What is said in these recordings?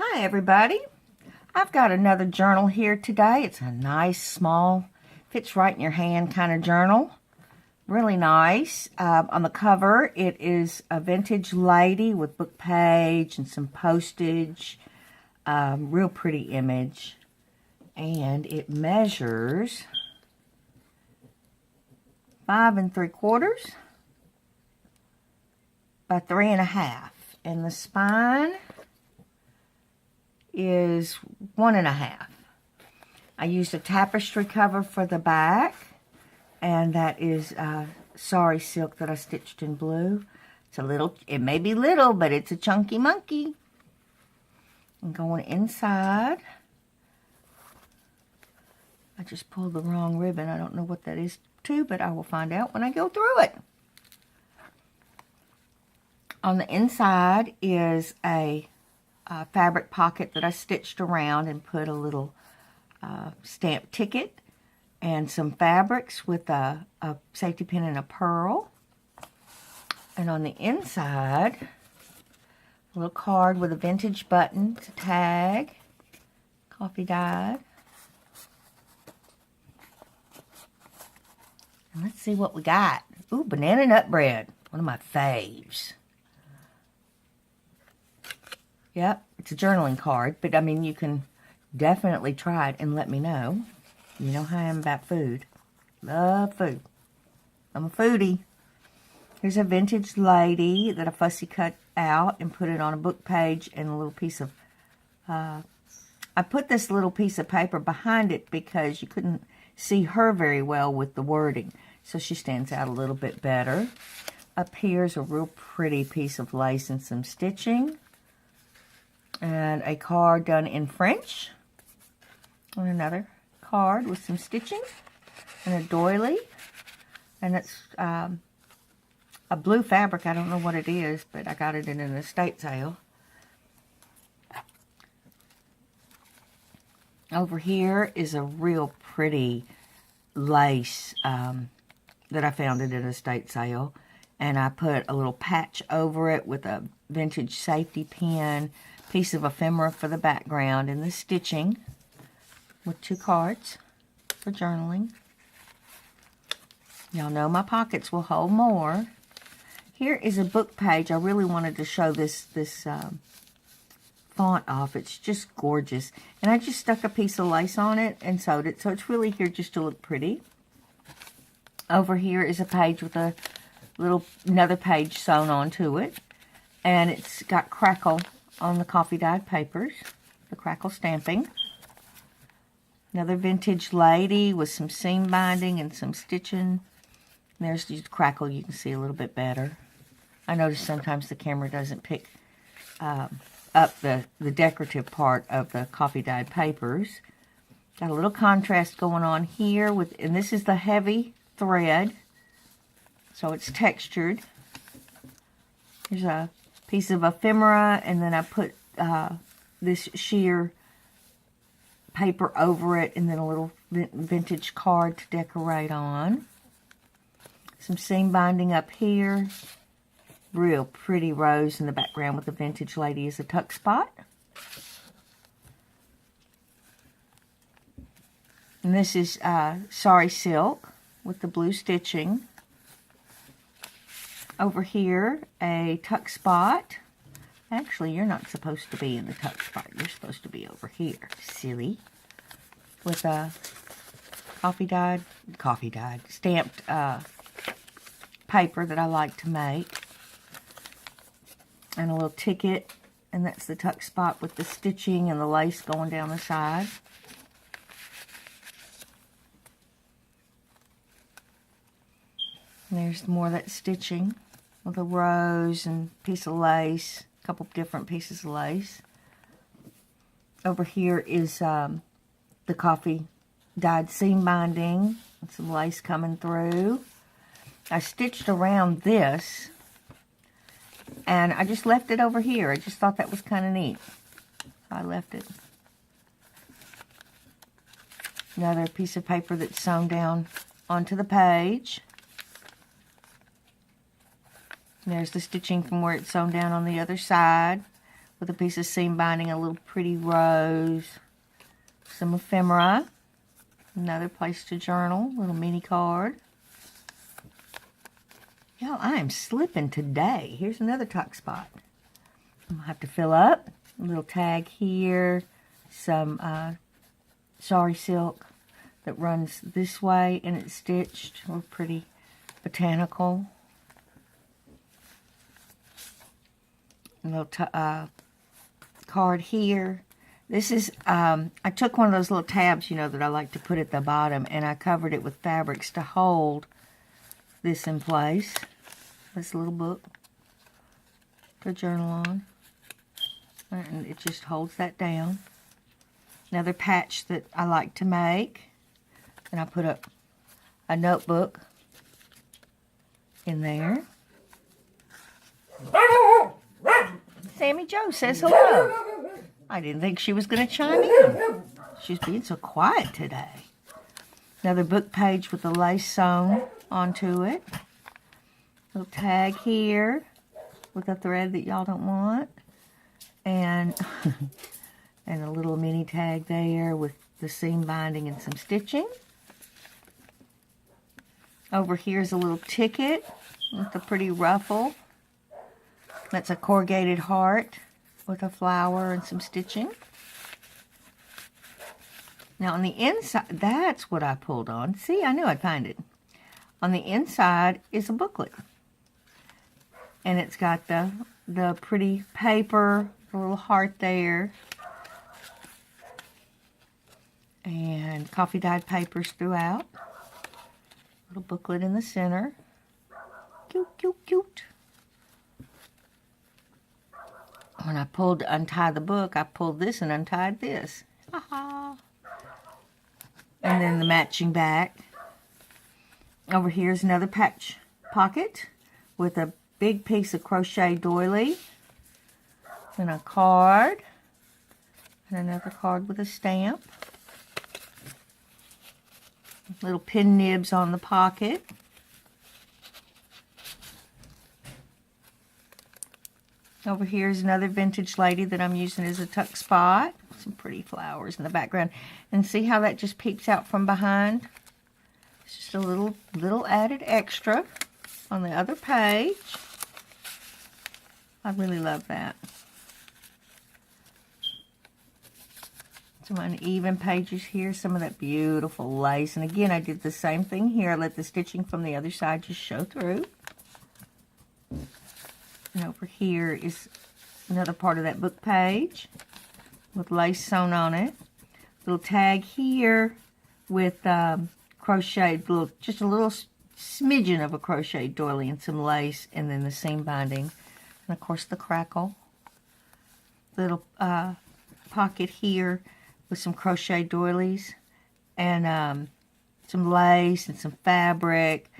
Hi everybody. I've got another journal here today. It's a nice small, fits right in your hand kind of journal. Really nice. On the cover it is a vintage lady with book page and some postage. Real pretty image. And it measures 5 3/4 by 3 1/2. And the spine is 1 1/2. I used a tapestry cover for the back, and that is sari silk that I stitched in blue. It may be little, but it's a chunky monkey. And going inside, I just pulled the wrong ribbon. I don't know what that is too, but I will find out when I go through it. On the inside is a fabric pocket that I stitched around and put a little stamp ticket and some fabrics with a safety pin and a pearl. And on the inside, a little card with a vintage button to tag, coffee dyed. And let's see what we got. Ooh, banana nut bread, one of my faves. Yep, it's a journaling card, but I mean, you can definitely try it and let me know. You know how I am about food. Love food. I'm a foodie. Here's a vintage lady that I fussy cut out and put it on a book page and a little piece of, I put this little piece of paper behind it because you couldn't see her very well with the wording. So she stands out a little bit better. Up here's a real pretty piece of lace and some stitching. And a card done in French. And another card with some stitching. And a doily. And it's a blue fabric. I don't know what it is, but I got it in an estate sale. Over here is a real pretty lace that I found at an estate sale. And I put a little patch over it with a vintage safety pin, piece of ephemera for the background, and the stitching with 2 cards for journaling. Y'all know my pockets will hold more. Here is a book page. I really wanted to show this font off. It's just gorgeous. And I just stuck a piece of lace on it and sewed it, so it's really here just to look pretty. Over here is a page with another page sewn onto it. And it's got crackle on the coffee dyed papers, the crackle stamping. Another vintage lady with some seam binding and some stitching. There's the crackle, you can see a little bit better. I notice sometimes the camera doesn't pick up the decorative part of the coffee dyed papers. Got a little contrast going on here and this is the heavy thread, so it's textured. There's a piece of ephemera, and then I put this sheer paper over it, and then a little vintage card to decorate on. Some seam binding up here. Real pretty rose in the background with the vintage lady as a tuck spot. And this is sari silk with the blue stitching. Over here, a tuck spot. Actually, you're not supposed to be in the tuck spot. You're supposed to be over here. Silly. With a coffee dyed, stamped paper that I like to make. And a little ticket. And that's the tuck spot with the stitching and the lace going down the side. And there's more of that stitching with a rose and piece of lace, a couple different pieces of lace. Over here is the coffee dyed seam binding with some lace coming through. I stitched around this and I just left it over here. I just thought that was kind of neat. So I left it. Another piece of paper that's sewn down onto the page. There's the stitching from where it's sewn down on the other side with a piece of seam binding, a little pretty rose, some ephemera, another place to journal, little mini card. Y'all, I am slipping today. Here's another tuck spot. I'm going to have to fill up. A little tag here, some sari silk that runs this way, and it's stitched. A little pretty botanical. A little card here. This is, I took one of those little tabs, you know, that I like to put at the bottom, and I covered it with fabrics to hold this in place. This little book to journal on. And it just holds that down. Another patch that I like to make. And I put a notebook in there. Sammy Joe says hello. I didn't think she was going to chime in. She's being so quiet today. Another book page with the lace sewn onto it. Little tag here with a thread that y'all don't want. And, and a little mini tag there with the seam binding and some stitching. Over here is a little ticket with a pretty ruffle. That's a corrugated heart with a flower and some stitching. Now on the inside, that's what I pulled on. See, I knew I'd find it. On the inside is a booklet. And it's got the pretty paper, a little heart there. And coffee dyed papers throughout. Little booklet in the center. Cute, cute, cute. When I pulled to untie the book, I pulled this and untied this. Ha-ha. And then the matching back. Over here is another patch pocket with a big piece of crochet doily. And a card. And another card with a stamp. Little pin nibs on the pocket. Over here is another vintage lady that I'm using as a tuck spot. Some pretty flowers in the background. And see how that just peeks out from behind? It's just a little added extra on the other page. I really love that. Some uneven pages here. Some of that beautiful lace. And again, I did the same thing here. I let the stitching from the other side just show through. And over here is another part of that book page with lace sewn on it. Little tag here with crocheted, just a little smidgen of a crocheted doily and some lace, and then the seam binding. And of course the crackle. Little pocket here with some crochet doilies and some lace and some fabric,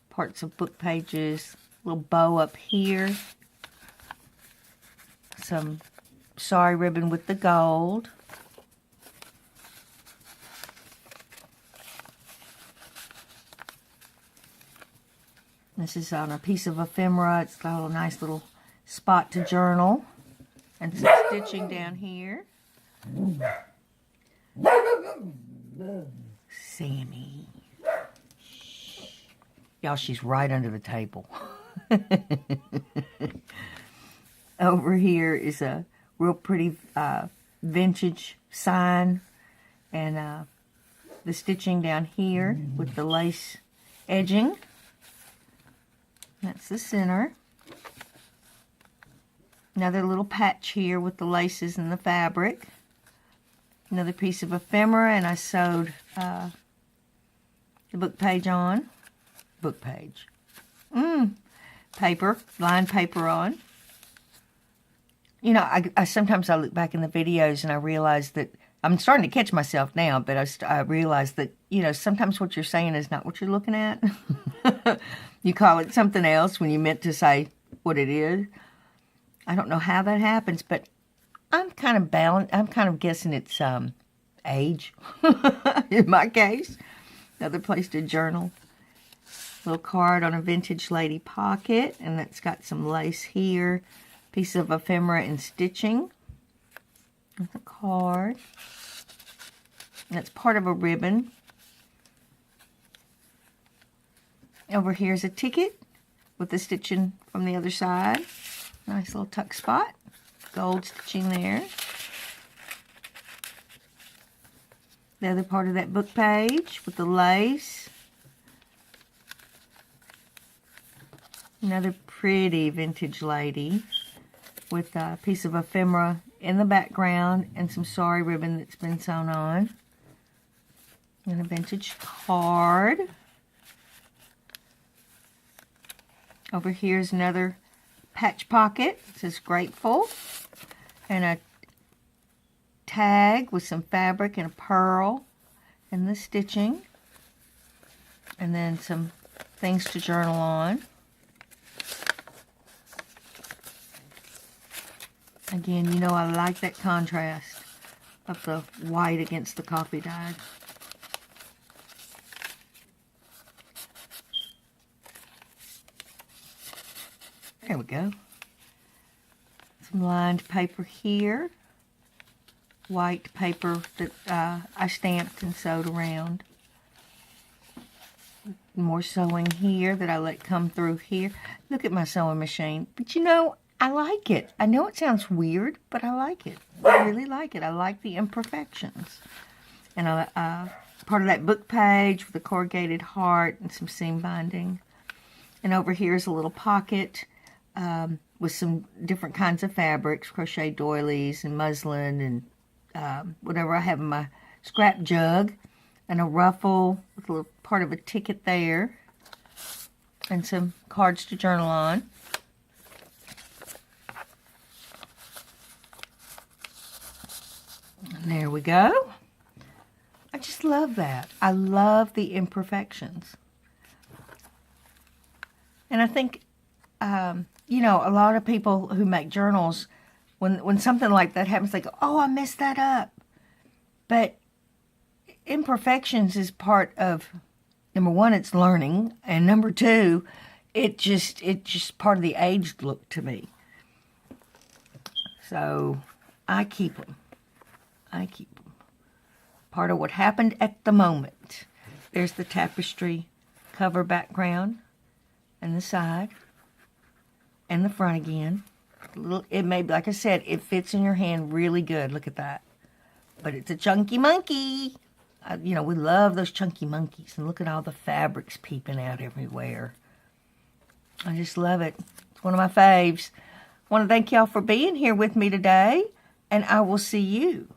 parts of book pages, little bow up here. Some sari ribbon with the gold. This is on a piece of ephemera. It's got a nice little spot to journal. And some stitching down here. Sammy. Y'all, she's right under the table. Over here is a real pretty vintage sign, and the stitching down here with the lace edging. That's the center. Another little patch here with the laces and the fabric. Another piece of ephemera, and I sewed the book page on. Book page. Paper, lined paper on. You know, I sometimes I look back in the videos and I realize that I'm starting to catch myself now, but I realize that, you know, sometimes what you're saying is not what you're looking at. You call it something else when you meant to say what it is. I don't know how that happens, but I'm kind of balanced. I'm kind of guessing it's age in my case. Another place to journal. Little card on a vintage lady pocket, and that's got some lace here. Piece of ephemera and stitching card. And it's part of a ribbon. Over here is a ticket with the stitching from the other side. Nice little tuck spot. Gold stitching there. The other part of that book page with the lace. Another pretty vintage lady with a piece of ephemera in the background and some sari ribbon that's been sewn on. And a vintage card. Over here is another patch pocket. It says Grateful. And a tag with some fabric and a pearl and the stitching. And then some things to journal on. Again, you know I like that contrast of the white against the coffee dyed. There we go. Some lined paper here. White paper that I stamped and sewed around. More sewing here that I let come through here. Look at my sewing machine. But you know, I like it. I know it sounds weird, but I like it. I really like it. I like the imperfections. And part of that book page with a corrugated heart and some seam binding. And over here is a little pocket with some different kinds of fabrics, crochet doilies and muslin and whatever I have in my scrap jug. And a ruffle with a little part of a ticket there. And some cards to journal on. And there we go. I just love that. I love the imperfections. And I think, you know, a lot of people who make journals, when something like that happens, they go, oh, I messed that up. But imperfections is part of, number one, it's learning. And number two, it's just part of the aged look to me. So I keep them. I keep them. Part of what happened at the moment. There's the tapestry cover background and the side and the front again. It may be, like I said, it fits in your hand really good. Look at that. But it's a chunky monkey. You know, we love those chunky monkeys. And look at all the fabrics peeping out everywhere. I just love it. It's one of my faves. I want to thank y'all for being here with me today. And I will see you